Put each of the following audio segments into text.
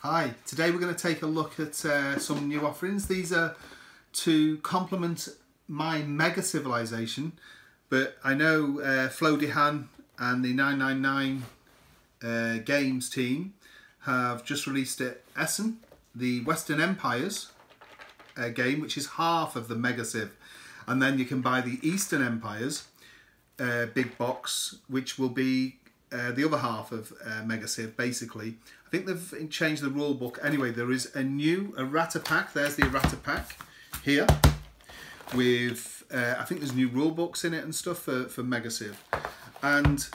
Hi, today we're going to take a look at some new offerings. These are to complement my mega civilization, but I know Flo Dehan and the 999 games team have just released Essen, the Western Empires game, which is half of the mega civ, and then you can buy the Eastern Empires big box, which will be the other half of Mega Civ, basically. I think they've changed the rule book. Anyway, there is a new errata pack. There's the errata pack here with, I think there's new rule books in it and stuff for Mega Civ. And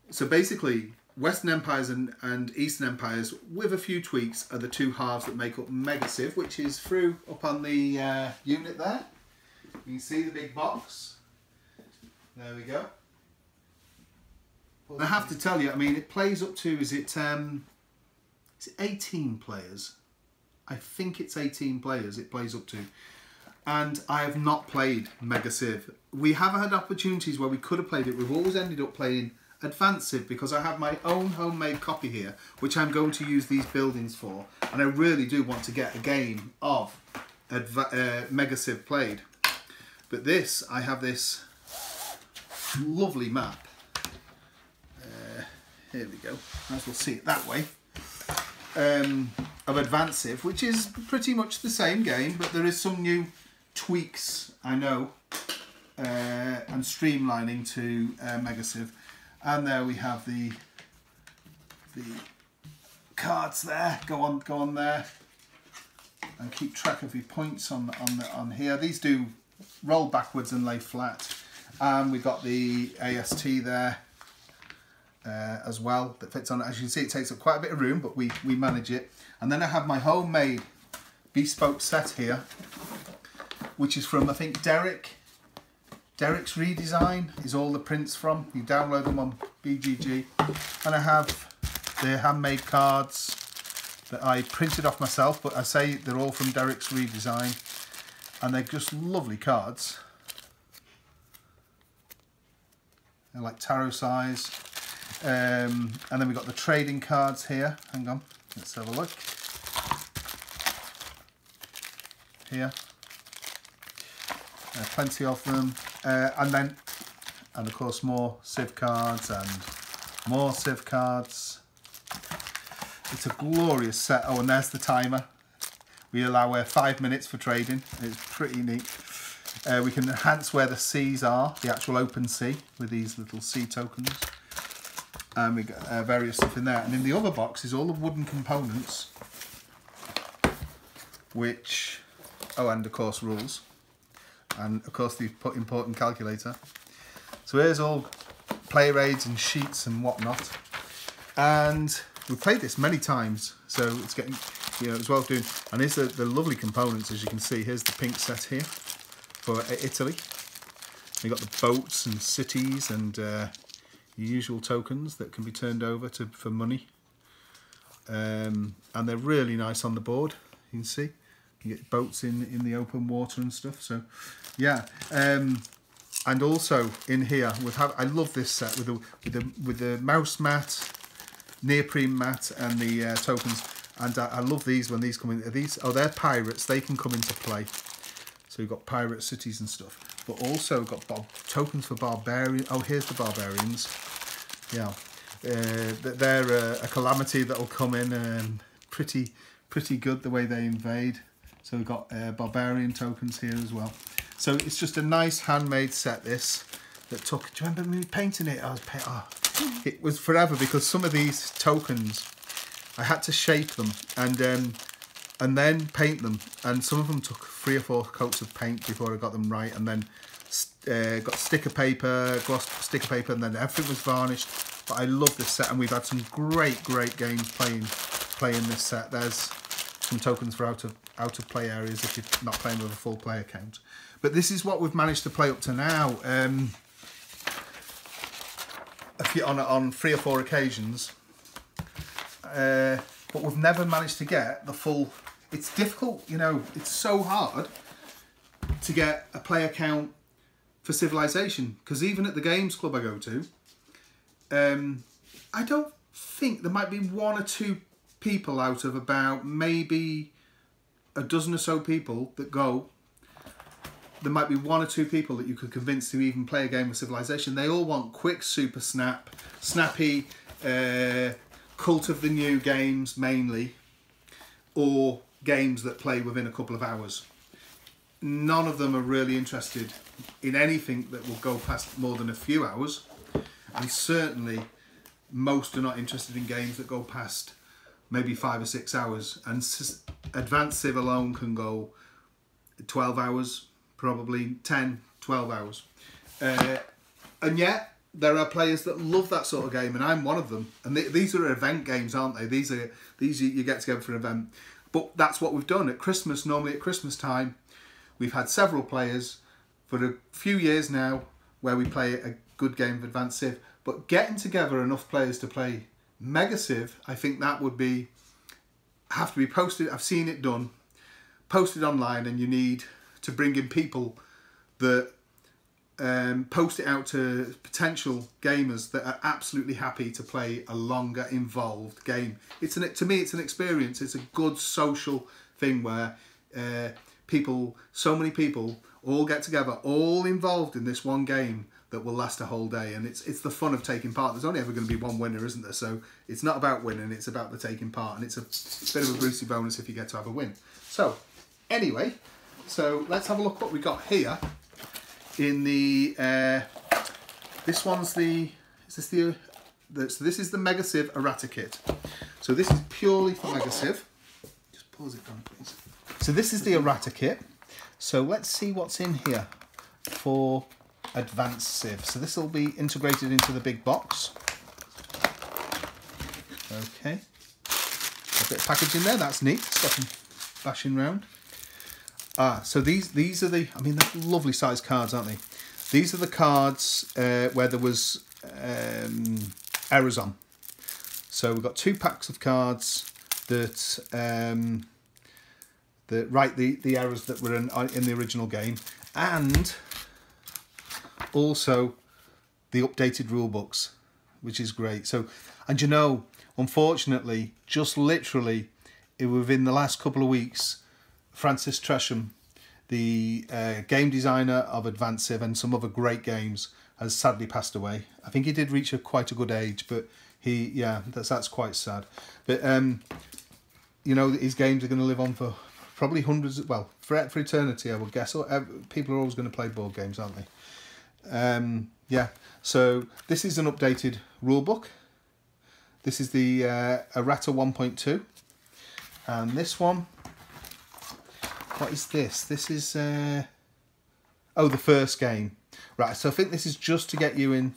so basically, Western Empires and Eastern Empires, with a few tweaks, are the two halves that make up Mega Civ, which is through up on the unit there. You can see the big box. There we go. I have to tell you, I mean, it plays up to, is it 18 players? I think it's 18 players it plays up to. And I have not played Mega Civ. We have had opportunities where we could have played it. We've always ended up playing Advanced Civ because I have my own homemade copy here, which I'm going to use these buildings for. And I really do want to get a game of Mega Civ played. But this, I have this lovely map. Here we go, might as well see it that way, of Advanced Civ, which is pretty much the same game, but there is some new tweaks, I know, and streamlining to Mega Civ. And there we have the cards there. Go on there, and keep track of your points on here. These do roll backwards and lay flat, and we got the AST there. As well, that fits on. As you can see, it takes up quite a bit of room, but we manage it. And then I have my homemade bespoke set here, which is from, I think, Derek's redesign is all the prints from. You download them on BGG. And I have the handmade cards that I printed off myself, but I say they're all from Derek's redesign, and they're just lovely cards. They're like tarot size. And then we've got the trading cards here. Hang on, let's have a look. Here. Plenty of them. And of course more Civ cards and more Civ cards. It's a glorious set. Oh, and there's the timer. We allow 5 minutes for trading. It's pretty neat. We can enhance where the seas are, the actual open sea, with these little sea tokens. And we got various stuff in there. And in the other box is all the wooden components, which, oh, and of course rules, and of course the important calculator. So here's all player aids and sheets and whatnot. And we've played this many times, so it's getting, you know, it's well doing. And here's the lovely components, as you can see. Here's the pink set here for Italy. We've got the boats and cities and usual tokens that can be turned over for money, and they're really nice on the board. You can see you get boats in the open water and stuff. So yeah, and also in here I love this set with the mouse mat, neoprene mat, and the tokens. And I love these when these come in. They're pirates. They can come into play. So we've got pirate cities and stuff. But also got tokens for barbarians. Oh, here's the barbarians. Yeah, they're a calamity that'll come in. Pretty good the way they invade. So we've got barbarian tokens here as well. So it's just a nice handmade set. This that took. Do you remember me painting it? It was forever because some of these tokens I had to shape them and then paint them, and some of them took 3 or 4 coats of paint before I got them right, and then got sticker paper, gloss sticker paper, and then everything was varnished. But I love this set, and we've had some great games playing this set. There's some tokens for out of play areas if you're not playing with a full player count. But this is what we've managed to play up to now. On 3 or 4 occasions. But we've never managed to get the full. It's difficult, you know, it's so hard to get a player count for Civilization, because even at the games club I go to, I don't think there might be 1 or 2 people out of about maybe a dozen or so people that go, there might be 1 or 2 people that you could convince to even play a game of Civilization. They all want quick, super snappy, cult of the new games mainly, or games that play within a couple of hours. None of them are really interested in anything that will go past more than a few hours, and certainly most are not interested in games that go past maybe 5 or 6 hours, and Advanced Civ alone can go 12 hours, probably 10, 12 hours. And yet, there are players that love that sort of game, and I'm one of them. And these are event games, aren't they? These you get together for an event. But that's what we've done at Christmas. Normally at Christmas time, we've had several players for a few years now where we play a good game of Advanced Civ. But getting together enough players to play Mega Civ, I think that would have to be posted. I've seen it done, posted online, and you need to bring in people that post it out to potential gamers that are absolutely happy to play a longer, involved game. To me, it's an experience. It's a good social thing where so many people all get together, all involved in this one game that will last a whole day, and it's the fun of taking part. There's only ever going to be one winner, isn't there? So it's not about winning, it's about the taking part, and it's a bit of a boosty bonus if you get to have a win. So anyway, so let's have a look what we got here in the this is the Mega Civ errata kit. So this is purely for Mega Civ. Just pause it down, please. So this is the errata kit. So let's see what's in here for Advanced Civ. So this will be integrated into the big box. Okay, a bit of packaging there. That's neat. Stuff and bashing around. So these are the, I mean, they're lovely sized cards, aren't they? These are the cards where there was errors on. So we've got 2 packs of cards that write the errors that were in the original game, and also the updated rule books, which is great. So, and you know, unfortunately, just literally within the last couple of weeks, Francis Tresham, the game designer of Advanced Civ and some other great games, has sadly passed away. I think he did reach quite a good age, but that's quite sad. But you know, his games are going to live on for probably hundreds, well, for eternity, I would guess. People are always going to play board games, aren't they? Yeah, so this is an updated rulebook. This is the errata 1.2, and this one, what is this? This is the first game, right? So I think this is just to get you in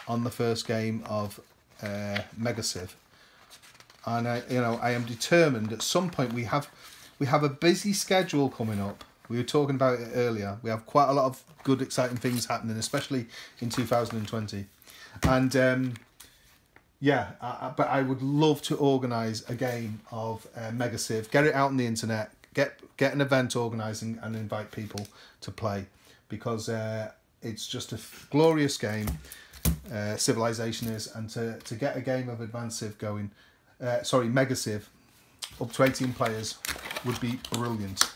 on the first game of Mega Civ, and I am determined at some point we have a busy schedule coming up. We were talking about it earlier. We have quite a lot of good, exciting things happening, especially in 2020. And but I would love to organise a game of Mega Civ, get it out on the internet, get an event organised and invite people to play, because it's just a glorious game. Civilization is, and to get a game of Advanced Civ going, Mega Civ, up to 18 players would be brilliant.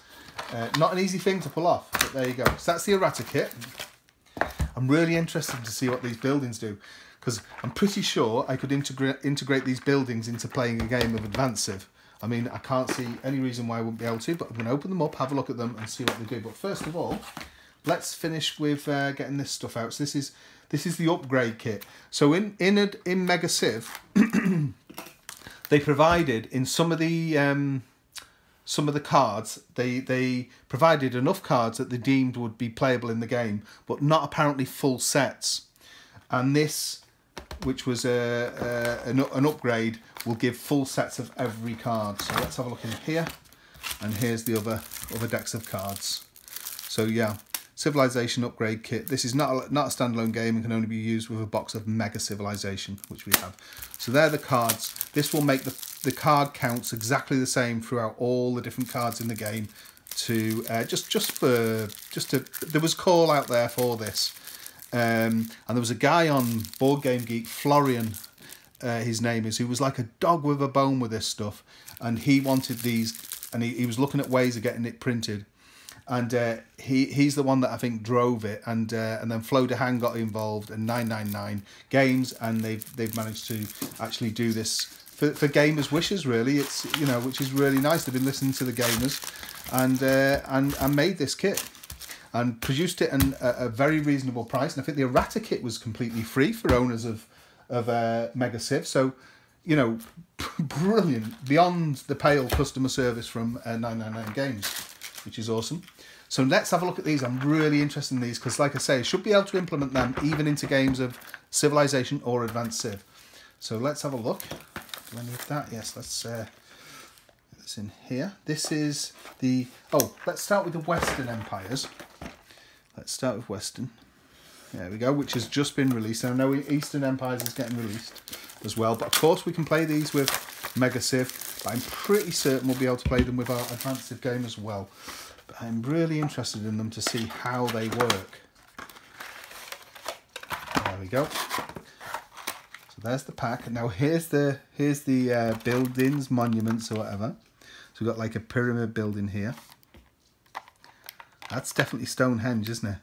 Not an easy thing to pull off, but there you go. So that's the errata kit. I'm really interested to see what these buildings do, because I'm pretty sure I could integrate these buildings into playing a game of Advanced Civ. I mean, I can't see any reason why I wouldn't be able to, but I'm going to open them up, have a look at them and see what they do. But first of all, let's finish with getting this stuff out. So this is the upgrade kit. So in Mega Civ, they provided in some of the cards, they provided enough cards that they deemed would be playable in the game, but not apparently full sets. And this, which was an upgrade, will give full sets of every card. So let's have a look in here, and here's the other decks of cards. So yeah, Civilization upgrade kit. This is not a standalone game and can only be used with a box of Mega Civilization, which we have. So they're the cards. This will make the card counts exactly the same throughout all the different cards in the game. To there was a call out there for this, and there was a guy on Board Game Geek, Florian, his name is, who was like a dog with a bone with this stuff, and he wanted these, and he was looking at ways of getting it printed, and he's the one that I think drove it, and then Flo de Han got involved, and 999 Games, and they've managed to actually do this for gamers' wishes, really. It's, you know, which is really nice. They've been listening to the gamers, and made this kit and produced it at a very reasonable price. And I think the errata kit was completely free for owners of Mega Civ. So, you know, brilliant, beyond the pale customer service from 999 Games, which is awesome. So let's have a look at these. I'm really interested in these because, like I say, I should be able to implement them even into games of Civilization or Advanced Civ. So let's have a look. Do I need that? Yes, let's get this in here. This is the... Oh, let's start with the Western Empires. Let's start with Western. There we go, which has just been released. And I know Eastern Empires is getting released as well. But of course, we can play these with Mega Civ. But I'm pretty certain we'll be able to play them with our Advanced Civ game as well. But I'm really interested in them to see how they work. There we go. So there's the pack. Now here's the buildings, monuments or whatever. So we've got like a pyramid building here. That's definitely Stonehenge, isn't it?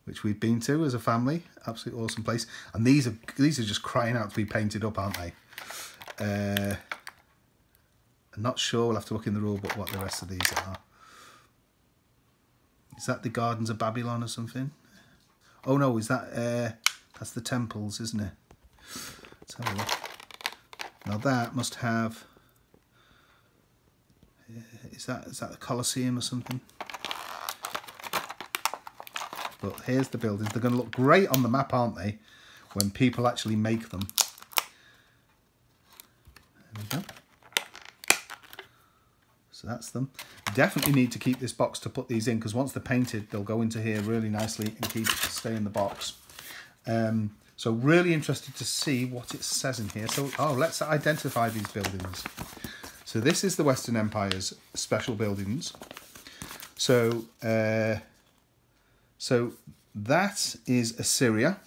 Which we've been to as a family. Absolutely awesome place. And these are just crying out to be painted up, aren't they? I'm not sure. We'll have to look in the rule book what the rest of these are. Is that the Gardens of Babylon or something? Oh no, is that that's the temples, isn't it? Let's have a look. Now that must have... Is that the Colosseum or something? But here's the buildings. They're going to look great on the map, aren't they? When people actually make them. There we go. So that's them. Definitely need to keep this box to put these in, because once they're painted, they'll go into here really nicely and stay in the box. So really interested to see what it says in here. So, let's identify these buildings. So this is the Western Empire's special buildings. So, so that is Assyria.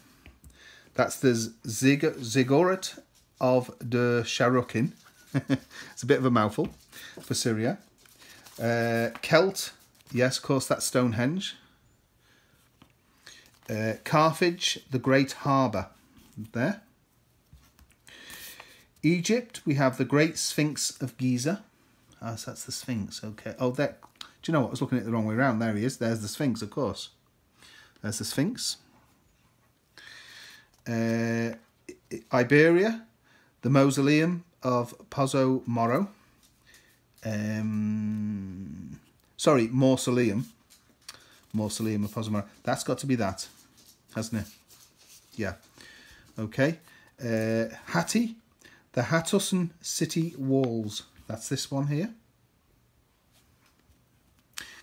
That's the Ziggurat of the Sharukin. It's a bit of a mouthful for Syria. Celt, yes, of course, that's Stonehenge. Carthage, the Great Harbour, there. Egypt, we have the Great Sphinx of Giza. Ah, so that's the Sphinx, okay. Oh, there. Do you know what? I was looking at it the wrong way around. There he is. There's the Sphinx, of course. There's the Sphinx. Iberia, the Mausoleum of Pozzo Moro. Sorry, Mausoleum. Mausoleum of Pozzo Moro. That's got to be that, hasn't it? Yeah. Okay. Hatti, the Hattusan City Walls. That's this one here.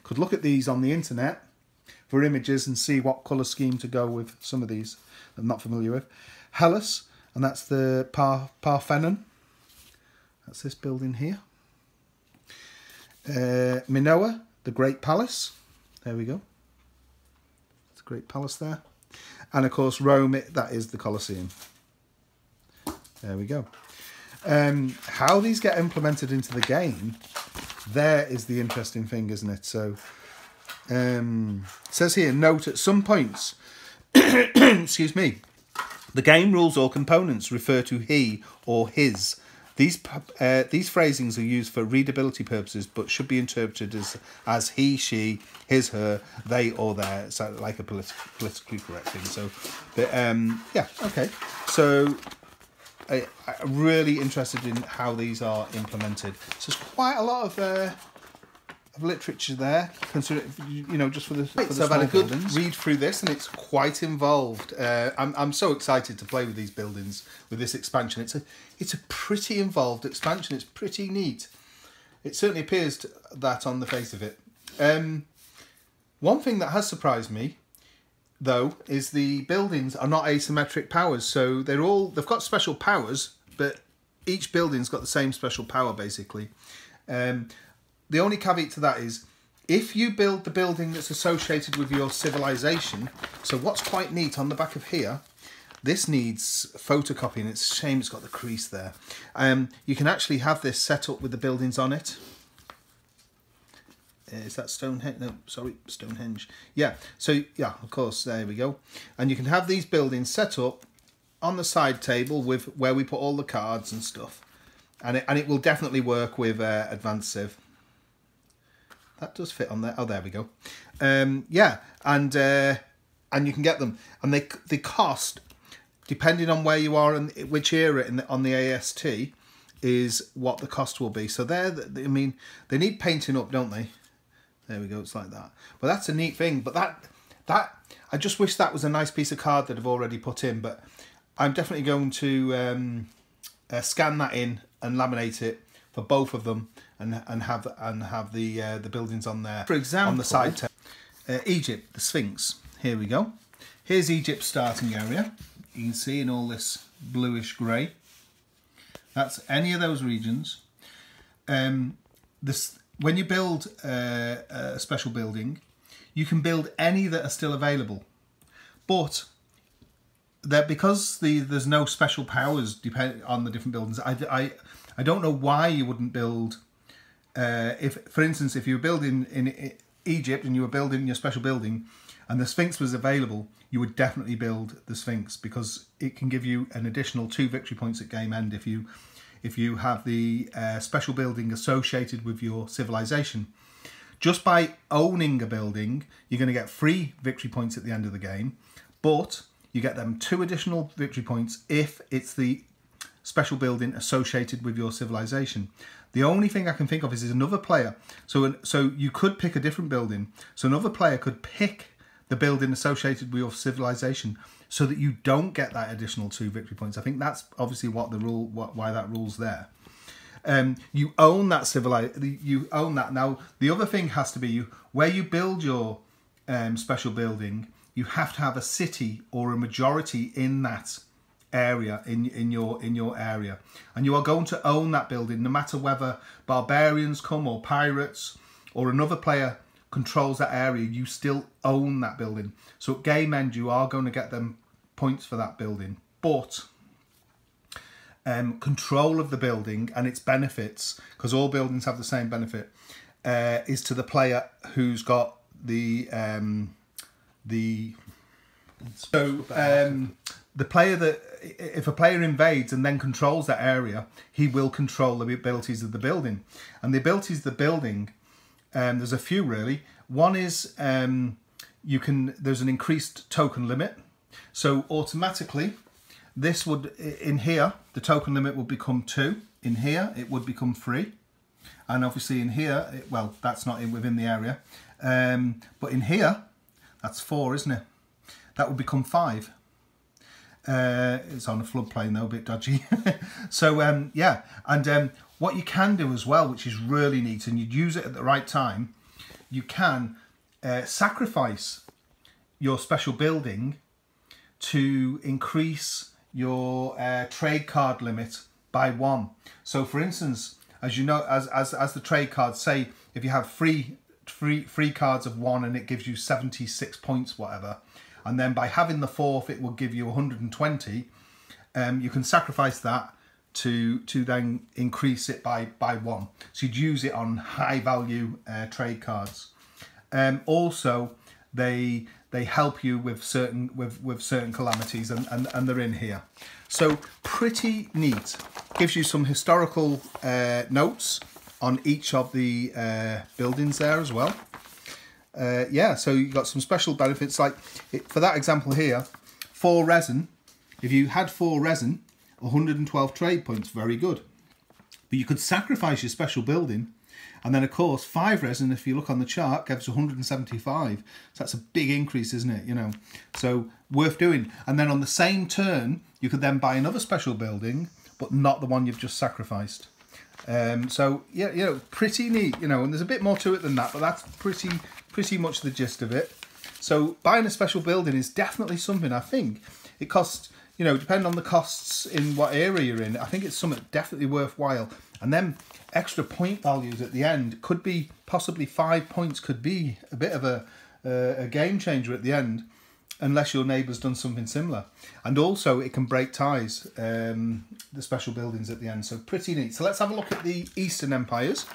Could look at these on the internet for images and see what colour scheme to go with some of these that I'm not familiar with. Hellas, and that's the Parthenon. That's this building here. Minoa, the Great Palace. There we go. It's a great palace there. And of course Rome, that is the Colosseum. There we go. How these get implemented into the game, there is the interesting thing, isn't it? So, it says here, note at some points, excuse me, the game rules or components refer to he or his. These phrasings are used for readability purposes, but should be interpreted as he, she, his, her, they, or their. So like a politically correct thing. So, but yeah, okay. So, I'm really interested in how these are implemented. So there's quite a lot of literature there, considering, you know, just for the. So I've had a good read through this, and it's quite involved. I'm so excited to play with these buildings with this expansion. It's a pretty involved expansion. It's pretty neat. It certainly appears that on the face of it. One thing that has surprised me, though, is the buildings are not asymmetric powers. So they've got special powers, but each building's got the same special power basically. The only caveat to that is if you build the building that's associated with your civilization. So what's quite neat on the back of here, This needs photocopying. It's a shame it's got the crease there. You can actually have this set up with the buildings on it. Is that Stonehenge? No, sorry, Stonehenge. Yeah, so yeah, of course, there we go. And you can have these buildings set up on the side table with where we put all the cards and stuff. And it will definitely work with Advanced Civ. That does fit on there. Oh, there we go. Yeah, and you can get them. And they cost, depending on where you are and which era on the AST, is what the cost will be. So I mean, they need painting up, don't they? There we go, it's like that. But that's a neat thing. But that I just wish that was a nice piece of card that I've already put in. But I'm definitely going to scan that in and laminate it for both of them, and have the buildings on there. For example, on the side, Egypt, the Sphinx. Here we go. Here's Egypt's starting area. You can see in all this bluish grey. That's any of those regions. When you build a special building, you can build any that are still available, but because there's no special powers depending on the different buildings. I don't know why you wouldn't build. If, for instance, if you were building in Egypt and you were building your special building, and the Sphinx was available, you would definitely build the Sphinx, because it can give you an additional 2 victory points at game end if you have the special building associated with your civilization. Just by owning a building, you're going to get 3 victory points at the end of the game, but you get them 2 additional victory points if it's the special building associated with your civilization. The only thing I can think of is another player. So you could pick a different building. So another player could pick the building associated with your civilization, so that you don't get that additional 2 victory points. I think that's obviously why that rule's there. You own that you own that. Now the other thing has to be where you build your special building. You have to have a city or a majority in that area in your area, and you are going to own that building, no matter whether barbarians come or pirates or another player controls that area. You still own that building. So at game end, you are going to get them points for that building. But control of the building and its benefits, because all buildings have the same benefit, is to the player who's got the player that, if a player invades and then controls that area, he will control the abilities of the building. And the abilities of the building, there's a few really. One is there's an increased token limit. So automatically, this would, in here, the token limit would become 2. In here, it would become 3. And obviously in here, well, that's not within the area. But in here, that's 4, isn't it? That would become 5. It's on a floodplain though, a bit dodgy. So yeah, and what you can do as well, which is really neat, and you'd use it at the right time, you can sacrifice your special building to increase your trade card limit by 1. So for instance, as you know, as the trade cards say, if you have three cards of 1 and it gives you 76 points, whatever, and then by having the 4th it will give you 120, you can sacrifice that to then increase it by 1. So you'd use it on high value trade cards. Also, they help you with certain calamities, and they're in here. So pretty neat. Gives you some historical notes on each of the buildings there as well. Yeah, so you got some special benefits, like for that example here, 4 resin. If you had 4 resin, 112 trade points, very good. But you could sacrifice your special building, and then of course 5 resin, if you look on the chart, gives 175. So that's a big increase, isn't it? You know, so worth doing. And then on the same turn, you could then buy another special building, but not the one you've just sacrificed. So yeah, you know, pretty neat, you know, and there's a bit more to it than that, but that's pretty much the gist of it. So buying a special building is definitely something. I think it costs, you know, depending on the costs in what area you're in, I think it's something definitely worthwhile. And then extra point values at the end could be possibly 5 points, could be a bit of a game changer at the end. unless your neighbour's done something similar. And also it can break ties, the special buildings at the end, so pretty neat. So let's have a look at the Eastern Empires.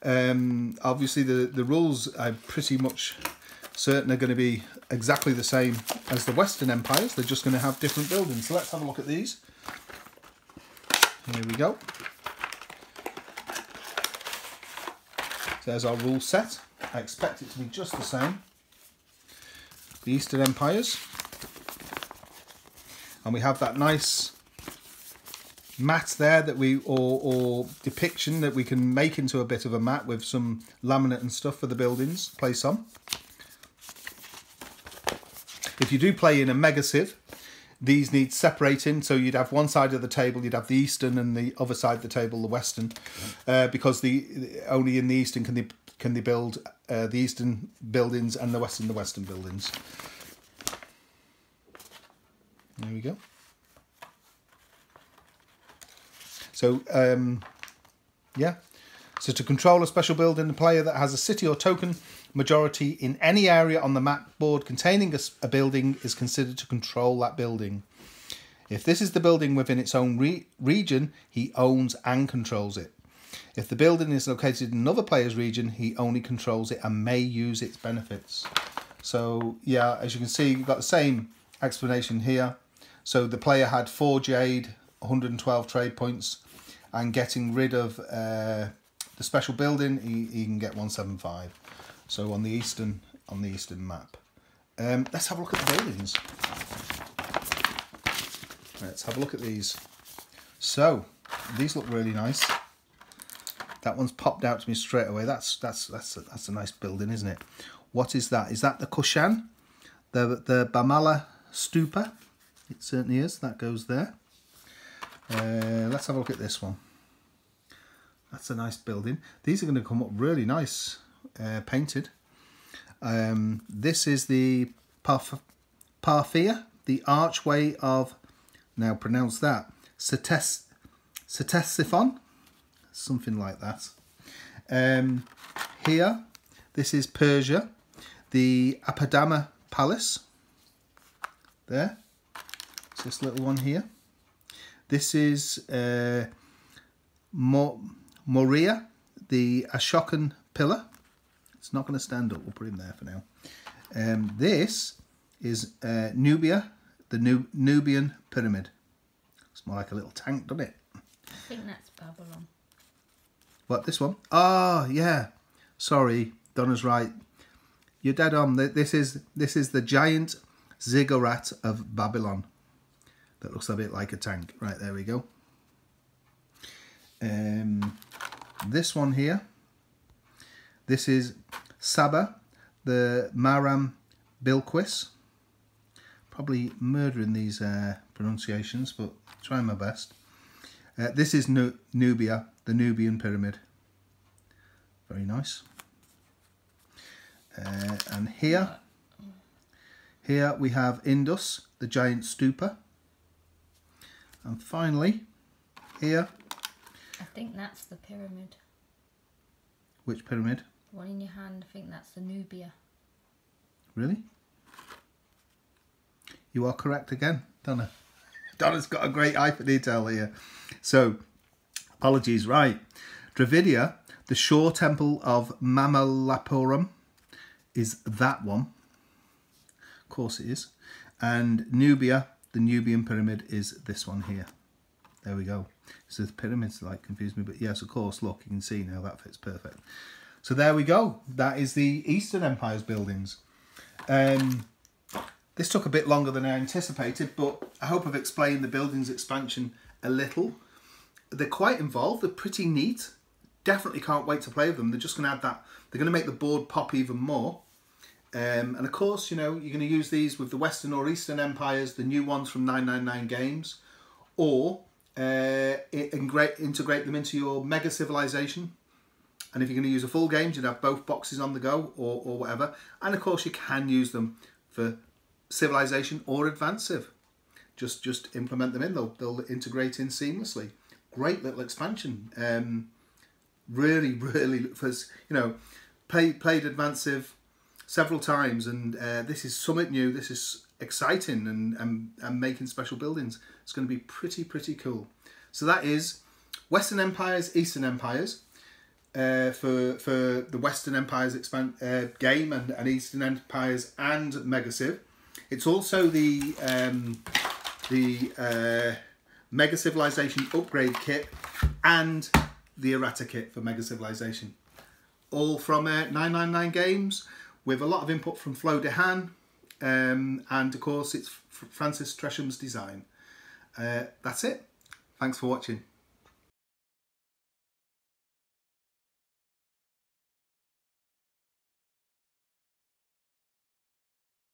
Obviously the rules I'm pretty much certain are going to be exactly the same as the Western Empires. They're just going to have different buildings. So let's have a look at these. Here we go. So there's our rule set. I expect it to be just the same. The Eastern Empires. And we have that nice mat there that we, or depiction that we can make into a bit of a mat with some laminate and stuff for the buildings. Place on. If you do play in a mega civ, these need separating, so you'd have one side of the table, you'd have the Eastern, and the other side of the table, the Western, because only in the Eastern can they build the Eastern buildings, and the Western buildings. There we go. So yeah. So to control a special building, the player that has a city or token majority in any area on the map board containing a building is considered to control that building. If this is the building within its own region, he owns and controls it. If the building is located in another player's region, he only controls it and may use its benefits. So yeah, as you can see, you've got the same explanation here. So the player had 4 jade, 112 trade points, and getting rid of the special building, he can get 175. So on the Eastern map. Let's have a look at the buildings. Let's have a look at these. So these look really nice. That one's popped out to me straight away. That's a nice building, isn't it? What is that? Is that the Kushan? The Bamala Stupa? It certainly is. That goes there. Let's have a look at this one. That's a nice building. These are going to come up really nice, painted. This is the Parthia, the archway of, now pronounce that, Ctesiphon, something like that. Here, this is Persia, the Apadama Palace. There, it's this little one here. This is Moria, the Ashokan pillar. It's not going to stand up. We'll put him there for now. This is Nubia, the Nubian Pyramid. It's more like a little tank, doesn't it? I think that's Babylon. What, this one? Ah, yeah. Sorry, Donna's right. You're dead on. This is the giant ziggurat of Babylon. That looks a bit like a tank. Right, there we go. This one here. This is Saba, the Maram Bilquis. Probably murdering these pronunciations, but trying my best. This is Nubia, the Nubian Pyramid. Very nice. And here we have Indus, the giant stupa. And finally, here. I think that's the pyramid. Which pyramid? The one in your hand, I think that's the Nubia. Really? You are correct again, Donna. Donna's got a great eye for detail here. So, apologies, right. Dravidia, the shore temple of Mamallapuram, is that one. Of course it is. And Nubia, the Nubian Pyramid, is this one here. There we go. So the pyramids like confuse me, but yes, of course, look, you can see now that fits perfect. So there we go. That is the Eastern Empire's buildings. This took a bit longer than I anticipated, but I hope I've explained the buildings expansion a little. They're quite involved. They're pretty neat. Definitely can't wait to play with them. They're just going to add that. They're going to make the board pop even more. And of course, you know, you're going to use these with the Western or Eastern Empires, the new ones from 999 Games, or integrate them into your Mega Civilization. And if you're going to use a full game, you'd have both boxes on the go or whatever. And of course, you can use them for Civilization or Advanced Civ. Just implement them in. They'll integrate in seamlessly. Great little expansion. Really, for, you know, played Advanced Civ, several times, and this is something new. This is exciting, and making special buildings. It's going to be pretty cool. So that is Western Empires, Eastern Empires. For the Western Empires game, and Eastern Empires and Mega Civ. It's also the Mega Civilization upgrade kit and the errata kit for Mega Civilization. All from 999 Games, with a lot of input from Flo DeHaan, and of course it's Francis Tresham's design. That's it. Thanks for watching.